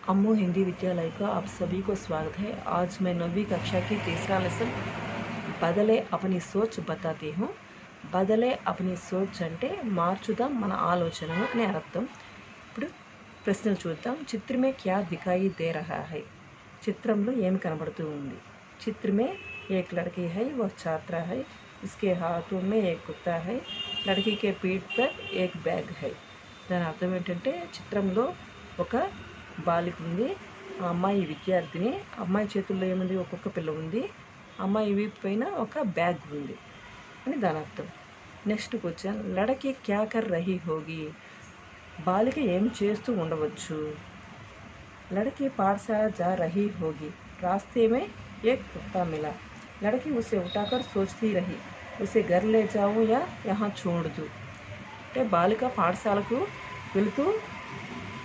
अम्मू हिंदी विद्यालय का आप सभी को स्वागत है। आज मैं 9वीं कक्षा की तीसरा लेसन बदले अपनी सोच बताती हूँ। బదలే अपनी सोच అంటే మార్చుదాం మన ఆలోచనను అనే అర్థం. ఇప్పుడు ప్రశ్నలు చూద్దాం. చిత్ర में क्या दिखाई दे रहा है? చిత్రంలో ఏమి కనబడుతూ ఉంది? चित्र में एक लड़की है, वह छात्रा है, उसके हाथों में एक कुत्ता है, लड़की के पीठ पर एक बैग है. దాని అర్థం ఏంటంటే చిత్రంలో ఒక బాలిక ఉంది, ఆ అమ్మాయి విద్యార్థిని, అమ్మాయి చేతుల్లో ఏముంది? ఒక్కొక్క పిల్ల ఉంది, అమ్మాయి వీపు పైన ఒక బ్యాగ్ ఉంది అని దాని అర్థం. నెక్స్ట్ క్వశ్చన్, లడకి క్యా కర్ రహీ హోగి? బాలిక ఏం చేస్తూ ఉండవచ్చు? लड़की पाठशाला जा रही होगी, रास्ते में एक कुत्ता मिला, लड़की उसे उठाकर सोचती रही, उसे घर ले जाऊं या यहाँ छोड़ दूं. అంటే బాలిక పాఠశాలకు వెళుతూ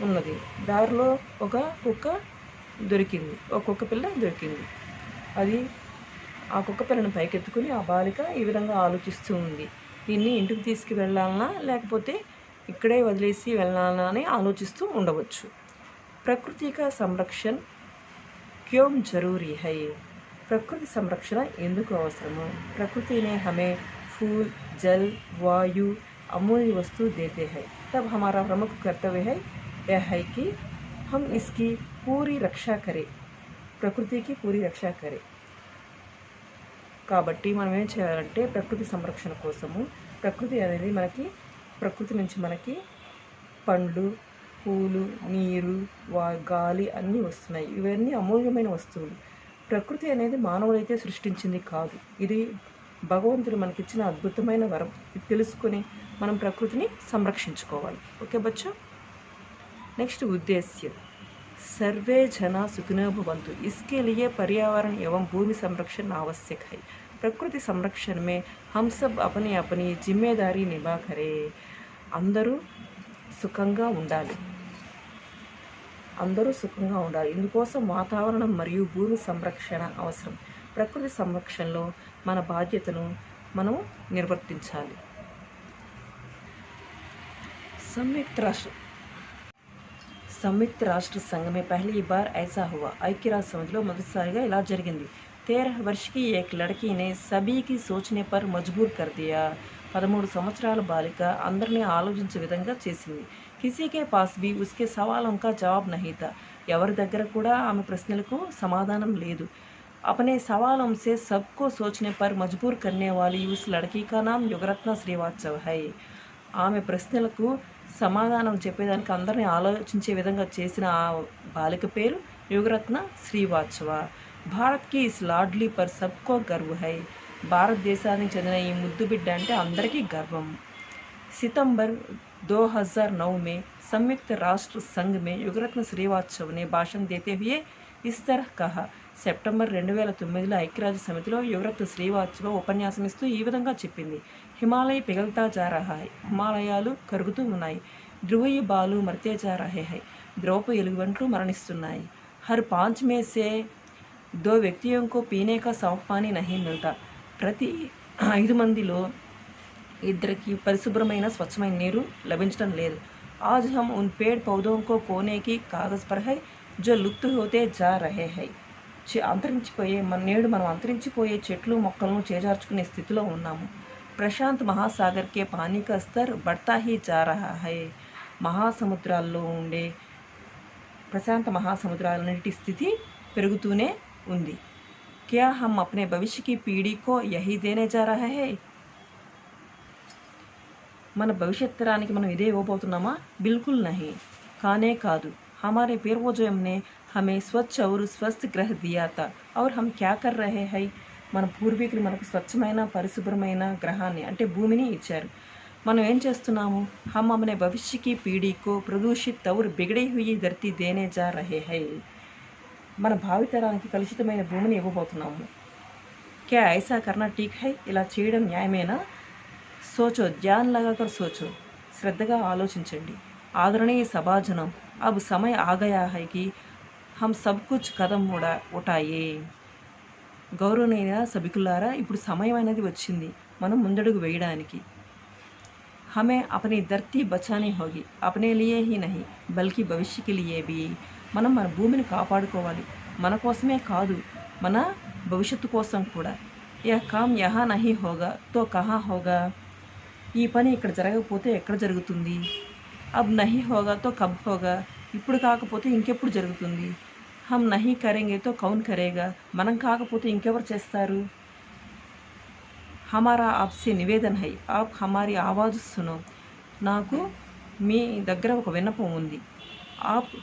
ఉన్నది, దారిలో ఒక కుక్క దొరికింది, ఒక కుక్క పిల్ల దొరికింది. అది ఆ కుక్క పిల్లను పైకెత్తుకుని ఆ బాలిక ఈ విధంగా ఆలోచిస్తూ ఉంది. దీన్ని ఇంటికి తీసుకువెళ్ళాలనా లేకపోతే ఇక్కడే వదిలేసి వెళ్ళాలనా అని ఆలోచిస్తూ ఉండవచ్చు. प्रकृति का संरक्षण क्यों जरूरी है? प्रकृति संरक्षण ఎందుకు అవసరము? प्रकृति ने हमें फूल, जल, वायु, अमूल्य वस्तु देते हैं, तब हमारा प्रमुख कर्तव्य है यह है कि हम इसकी पूरी रक्षा करें, प्रकृति की पूरी रक्षा करें. కాబట్టి మనం ఏం చేయాలంటే ప్రకృతి సంరక్షణ కోసము, ప్రకృతి అనేది ప్రకృతి నుంచి మనకి పండ్లు, పూలు, నీరు, గాలి అన్నీ వస్తున్నాయి. ఇవన్నీ అమూల్యమైన వస్తువులు. ప్రకృతి అనేది మానవులైతే సృష్టించింది కాదు, ఇది భగవంతుడు మనకిచ్చిన అద్భుతమైన వరం. ఇది తెలుసుకొని మనం ప్రకృతిని సంరక్షించుకోవాలి. ఓకే బచ్చా. నెక్స్ట్ ఉద్దేశ్యం, सर्वे जना सुखिनो भवन्तु, इसके लिए पर्यावरण एवं भूमि संरक्षण आवश्यक है. प्रकृति संरक्षण में हम सब अपनी अपनी जिम्मेदारी निभा करें. అందరూ సుఖంగా ఉండాలి, ఇందుకోసం వాతావరణం మరియు భూమి సంరక్షణ అవసరం. ప్రకృతి సంరక్షణలో మన బాధ్యతను మనం నిర్వర్తించాలి. संयुक्त राष्ट्र संघ में पहली बार ऐसा हुआ. ఐక్యరాజ్య సమితిలో మొదటిసారిగా ఇలా జరిగింది. 13 वर्ष की एक लड़की ने सभी की सोचने पर मजबूर कर दिया. 13 సంవత్సరాల బాలిక అందరినీ ఆలోచించే విధంగా చేసింది. किसी के पास भी उसके सवालों का जवाब नहीं था. ఎవరి దగ్గర కూడా ఆమె ప్రశ్నలకు సమాధానం లేదు. अपने सवालों से सबको सोचने पर मजबूर करने वाली उस लड़की का नाम युगरत्न श्रीवास्तव है. ఆమె ప్రశ్నలకు సమాధానం చెప్పేదానికి అందరినీ ఆలోచించే విధంగా చేసిన ఆ బాలిక పేరు యుగరత్న శ్రీవాత్సవ. భారత్ కి ఇస్ లాడ్లీ పర్ సబ్కో గర్వ్ హై. భారతదేశానికి చెందిన ఈ ముద్దు బిడ్డ అంటే అందరికీ గర్వం. सितंबर 2009 में संयुक्त राष्ट्र संघ में युगरत्न श्रीवास्तव ने भाषण देते हुए इस तरह कहा. సెప్టెంబర్ 2009లో ఐక్యరాజ్య సమితిలో యుగరత్న శ్రీవాత్సవ ఉపన్యాసం ఇస్తూ ఈ విధంగా చెప్పింది. హిమాలయ పిఘల్తా జా రహా హై, హిమాలయాలు కరుగుతూ ఉన్నాయి. ధ్రువీయ బాలు మర్తే జా రహే హై, ధ్రువపు ఎలుగుబంట్లు మరణిస్తున్నాయి. హర్ 5 में से 2 వ్యక్తిयों को पीने का साफ पानी नहीं मिलता. ప్రతి 5 మందిలో ఇద్దరికి పరిశుభ్రమైన స్వచ్ఛమైన నీరు లభించడం లేదు. आज हम उन पेड़ पौधों को खोने की कागज पर है जो लुप्त होते जा रहे हैं. మనం అంతరించిపోయే చెట్లు మొక్కలను చేజార్చుకునే స్థితిలో ఉన్నాము. ప్రశాంత్ మహాసాగర్ కే పానీ కా స్తర్ బడ్తా హీ జా రహా హై. మహాసముద్రాల్లో ఉండే ప్రశాంత మహాసముద్రాల నీటి స్థితి పెరుగుతూనే ఉంది. క్యా హమ్ అప్నే భవిష్య కి పీఢీ కో యహీ దేనే జా రహే హై. మన భవిష్యత్ తరానికి మనం ఇదే ఇవ్వబోతున్నామా? బిల్కుల్ నహీ, కానే కాదు. हमारे पूर्वजों ने हमें स्वच्छ और स्वस्थ ग्रह दिया था और हम क्या कर रहे हैं. మన పూర్వీకులు మనకు స్వచ్ఛమైన పరిశుభ్రమైన గ్రహాన్ని అంటే భూమిని ఇచ్చారు. మనం ఏం చేస్తున్నాము? हम अपने भविष्य की पीढ़ी को प्रदूषित और बिगड़ी हुई धरती देने जा रहे हैं. మన భావితరానికి కలుషితమైన భూమిని ఇవ్వబోతున్నాము. क्या ऐसा करना ठीक है? ఇలా చేయడం న్యాయమేనా? सोचो, ध्यान लगाकर सोचो, శ్రద్ధగా ఆలోచించండి. आदरणीय सभाजनों, अब समय आ गया है कि हम सब कुछ कदम उठाए. గౌరవనీయ సభికులారా, ఇప్పుడు సమయం అనేది వచ్చింది మనం ముందడుగు వేయడానికి. हमें अपनी धरती बचानी होगी, अपने लिए ही नहीं बल्कि भविष्य के लिए भी. మనం మన భూమిని కాపాడుకోవాలి. మన కోసమే కాదు, మన భవిష్యత్తు కోసం కూడా. యహ్ కామ్ యహా నహీ హోగా తో కహా హోగా. ఈ పని ఇక్కడ జరగకపోతే ఎక్కడ జరుగుతుంది? అబ్ నహీ హోగా తో కబ్ హోగా. ఇప్పుడు కాకపోతే ఇంకెప్పుడు జరుగుతుంది? హమ్ నహీ కరేంగే తో కౌన్ కరేగా. మనం కాకపోతే ఇంకెవరు చేస్తారు? హమారా ఆప్సే నివేదన్ హై, ఆప్ హమారీ ఆవాజ్ సునో. నాకు మీ దగ్గర ఒక విన్నపం ఉంది. ఆప్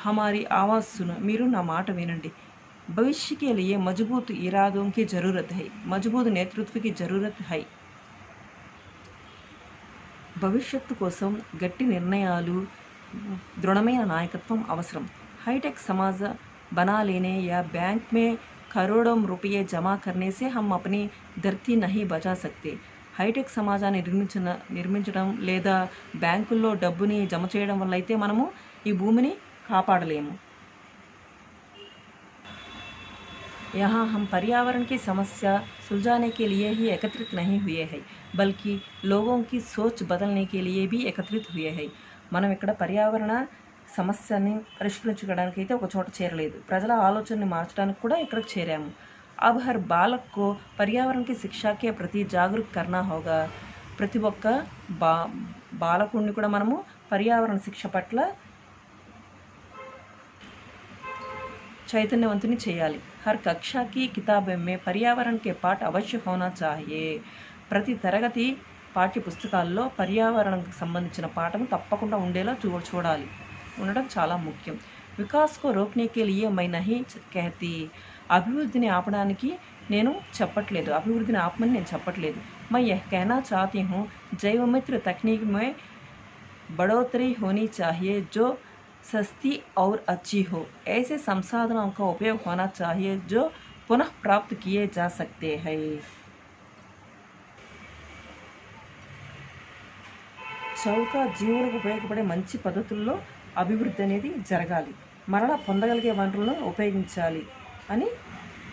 హమారీ ఆవాజ్ సునో. మీరు నా మాట వినండి. भविष्य के लिए मजबूत इरादों की ज़रूरत है, मजबूत नेतृत्व की ज़रूरत है. భవిష్యత్తు కోసం గట్టి నిర్ణయాలు, దృఢమైన నాయకత్వం అవసరం. हाईटेक समाज बना लेने या बैंक में करोड़ों रुपये जमा करने से हम अपनी धरती नहीं बचा सकते. హైటెక్ సమాజాన్ని నిర్మించడం లేదా బ్యాంకుల్లో డబ్బుని జమ చేయడం వల్ల అయితే మనము ఈ భూమిని కాపాడలేము. यहाँ हम पर्यावरण की समस्या सुलझाने के लिए ही एकत्रित नहीं हुए हैं, बल्कि लोगों की सोच बदलने के लिए भी एकत्रित हुए हैं. మనం ఇక్కడ పర్యావరణ సమస్యని పరిష్కరించుకోవడానికి అయితే ఒక చోట చేరలేదు, ప్రజల ఆలోచనని మార్చడానికి కూడా ఇక్కడికి చేరాము. अब हर बालक को पर्यावरण की शिक्षा के प्रति जागरूक करना होगा. ప్రతి ఒక్క బాలకుడిని కూడా మనము పర్యావరణ శిక్ష పట్ల చైతన్యవంతుని చేయాలి. हर कक्षा की किताबों में पर्यावरण के पाठ अवश्य होना चाहिए. ప్రతి తరగతి పాఠ్య పుస్తకాల్లో పర్యావరణకు సంబంధించిన పాఠం తప్పకుండా ఉండేలా చూడాలి, ఉండడం చాలా ముఖ్యం. వికాస్ కో రోక్నే కే లియే మై నహీ कहती. అభివృద్ధిని ఆపడానికి నేను చెప్పట్లేదు, అభివృద్ధిని ఆపమని నేను చెప్పట్లేదు. मैं यह कहना चाहती हूँ, जैवमित्र तकनीक में बढ़ोतरी होनी चाहिए जो सस्ती और अच्छी हो. ऐसे संसाधनों का उपयोग होना चाहिए जो पुनः प्राप्त किए जा सकते हैं. చౌక జీవులకు ఉపయోగపడే మంచి పద్ధతుల్లో అభివృద్ధి అనేది జరగాలి, మరలా పొందగలిగే వనరులను ఉపయోగించాలి అని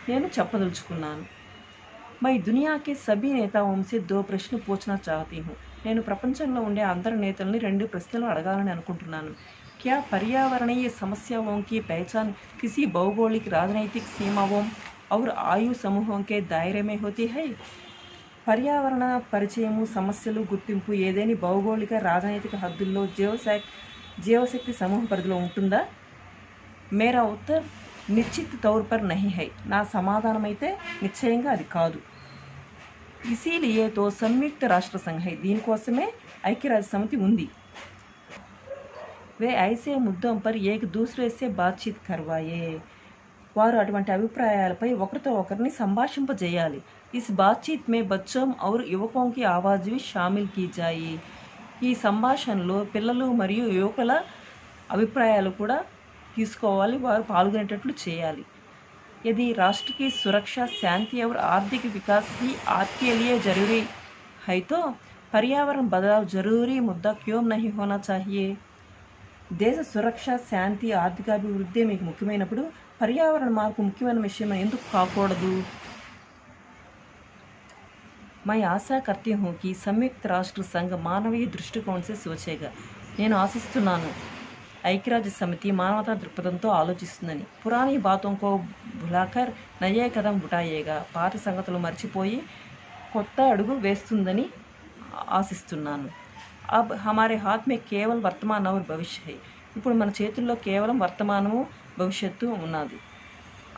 నేను చెప్పదలుచుకున్నాను. मैं दुनिया के सभी नेताओं से 2 प्रश्न पूछना चाहती हूँ. నేను ప్రపంచంలో ఉండే అందరి నేతల్ని 2 ప్రశ్నలు అడగాలని అనుకుంటున్నాను. क्या पर्यावरणीय समस्याओं की पहचान किसी भौगोलिक, राजनीतिक सीमाओं और आयु समूहों के दायरे में होती है? పర్యావరణ పరిచయము, సమస్యలు గుర్తింపు ఏదైనా భౌగోళిక, రాజనైతిక హద్దుల్లో, జీవశక్తి సమూహ పరిధిలో ఉంటుందా? మేరా ఉత్తర్ నిశ్చిత్ తౌర్ పర్ నహీ హై. నా సమాధానం అయితే నిశ్చయంగా అది కాదు. ఇసీలియే తో సంయుక్త రాష్ట్ర సంఘ హై. దీనికోసమే ఐక్యరాజ్య సమితి ఉంది. వే ఐసే ముద్దం పర్ ఏక్ దూసరే సే బాత్చీత్ కర్వాయే. వారు అటువంటి అభిప్రాయాలపై ఒకరితో ఒకరిని సంభాషింపజేయాలి. इस बातचीत में बच्चों और युवकों की आवाज़ भी शामिल की जाए. ఈ సంభాషణలో పిల్లలు మరియు యువకుల అభిప్రాయాలు కూడా తీసుకోవాలి, వారు పాల్గొనేటట్లు చేయాలి. यदि राष्ट्र की सुरक्षा, शांति और आर्थिक विकास ही आपके लिए जरूरी है तो पर्यावरण बदलाव जरूरी मुद्दा क्यों नहीं होना चाहिए? దేశ సురక్ష, శాంతి, ఆర్థికాభివృద్ధి మీకు ముఖ్యమైనప్పుడు పర్యావరణ మార్పు ముఖ్యమైన విషయం ఎందుకు కాకూడదు? मैं आशा करती हूँ कि संयुक्त राष्ट्र संघ मानवीय दृष्टिकोण से सोचेगा. నేను ఆశిస్తున్నాను ఐక్యరాజ్య సమితి మానవతా దృక్పథంతో ఆలోచిస్తుందని. పురాణీ బాతోं को भुलाकर नए कदम उठाएगा. పాత సంగతులు మర్చిపోయి కొత్త అడుగు వేస్తుందని ఆశిస్తున్నాను. अब हमारे हाथ में केवल वर्तमान और भविष्य है. ఇప్పుడు మన చేతుల్లో కేవలం వర్తమానము, భవిష్యత్తు ఉన్నది.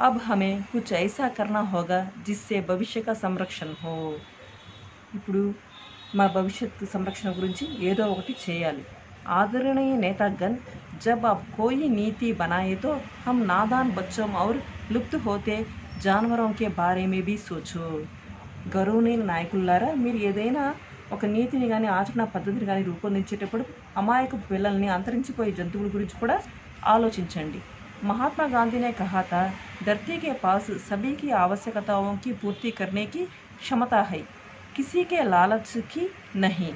अब हमें कुछ ऐसा करना होगा जिससे भविष्य का संरक्षण हो. ఇప్పుడు మా భవిష్యత్తు సంరక్షణ గురించి ఏదో ఒకటి చేయాలి. आदरणीय नेतागण, जब आप कोई नीति बनाए तो हम नादान बच्चों और लुप्त होते जानवरों के बारे में भी सोचो. గౌరవనీయ నాయకులారా, మీరు ఏదైనా ఒక నీతిని కానీ ఆచరణ పద్ధతిని కానీ రూపొందించేటప్పుడు అమాయకపు పిల్లల్ని, అంతరించిపోయే జంతువుల గురించి కూడా ఆలోచించండి. महात्मा गांधी ने कहा था, धरती के पास सभी की आवश्यकताओं की पूर्ति करने की क्षमता है, किसी के लालच की नहीं.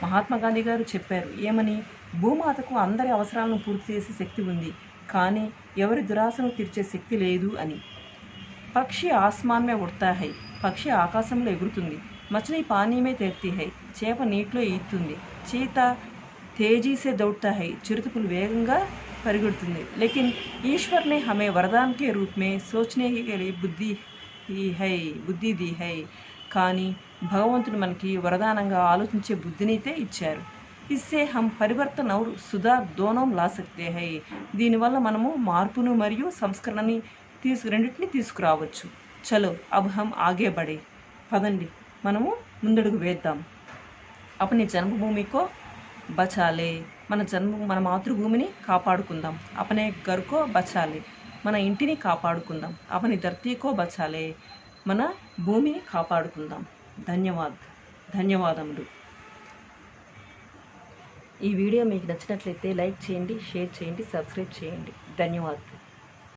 మహాత్మా గాంధీ గారు చెప్పారు ఏమని? భూమాతకు అందరి అవసరాలను పూర్తి చేసే శక్తి ఉంది, కానీ ఎవరి దురాశను తీర్చే శక్తి లేదు అని. పక్షి ఆస్మాన్ మే ఉడతా హై. పక్షి ఆకాశంలో ఎగురుతుంది. మछली పానీ మే తేర్తీ హై. చేప నీటిలో ఈదుతుంది. చీత తేజీ సే దౌడతా హై. చిరుతపులు వేగంగా పరిగెడుతుంది। लेकिन ईश्वर ने हमें वरदान के रूप में सोचने के लिए బుద్ధి दी है కానీ భగవంతుడు మనకి వరదానంగా ఆలోచించే బుద్ధినైతే ఇచ్చారు। इससे हम परिवर्तन और सुधार दोनों ला सकते हैं। దీనివల్ల మనము మార్పును మరియు సంస్కరణని రెండింటిని తీసుకురావచ్చు। చలో అబ్ హమ్ ఆగే బడే, పదండి మనము ముందడుగు వేద్దాం। अपनी जन्मभूमि को बचा ले, మన మాతృభూమిని కాపాడుకుందాం। अपने घर को बचा ले, మన ఇంటిని కాపాడుకుందాం। अपनी धरती को बचा ले, మన భూమిని కాపాడుకుందాం। ధన్యవాదములు। ఈ వీడియో మీకు నచ్చినట్లయితే లైక్ చేయండి, షేర్ చేయండి, సబ్స్క్రైబ్ చేయండి। ధన్యవాదాలు।